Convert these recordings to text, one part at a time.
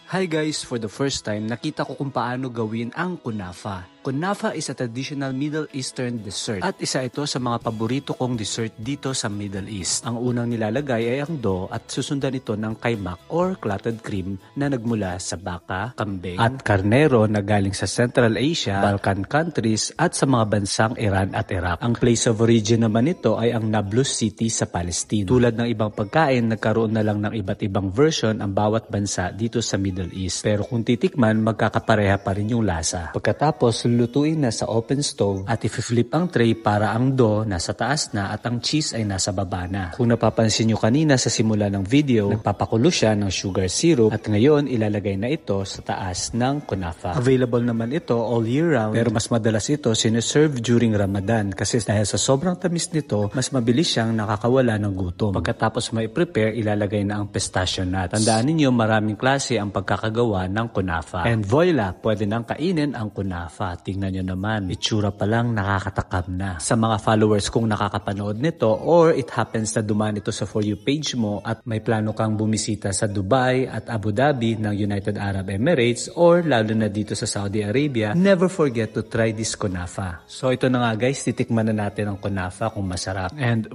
Hi guys! For the first time, nakita ko kung paano gawin ang kunafa. Kunafa is a traditional Middle Eastern dessert at isa ito sa mga paborito kong dessert dito sa Middle East. Ang unang nilalagay ay ang dough at susundan ito ng kaymak or clotted cream na nagmula sa baka, kambing at karnero na galing sa Central Asia, Balkan countries at sa mga bansang Iran at Iraq. Ang place of origin naman nito ay ang Nablus City sa Palestine. Tulad ng ibang pagkain, nagkaroon na lang ng iba't ibang version ang bawat bansa dito sa Middle East. Pero kung titikman, magkakapareha pa rin yung lasa. Pagkatapos, lutuin na sa open stove at i-flip ang tray para ang dough nasa taas na at ang cheese ay nasa baba na. Kung napapansin nyo kanina sa simula ng video, nagpapakulo siya ng sugar syrup at ngayon ilalagay na ito sa taas ng kunafa. Available naman ito all year round pero mas madalas ito sineserve during Ramadan kasi dahil sa sobrang tamis nito, mas mabilis siyang nakakawala ng gutom. Pagkatapos may prepare, ilalagay na ang pistachio nuts. Tandaan ninyo maraming klase ang pagkakagawa ng kunafa. And voila, pwede nang kainin ang kunafa. Tingnan nyo naman, itsura pa lang nakakatakam na. Sa mga followers kung nakakapanood nito or it happens na dumaan ito sa For You page mo at may plano kang bumisita sa Dubai at Abu Dhabi ng United Arab Emirates or lalo na dito sa Saudi Arabia, never forget to try this kunafa. So ito na nga guys, titikman na natin ang kunafa kung masarap. And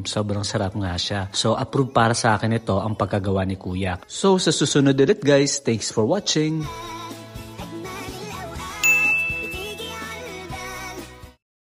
sobrang sarap nga siya. So approve para sa akin ito ang pagkagawa ni Kuya. So sa susunod ulit guys, thanks for watching!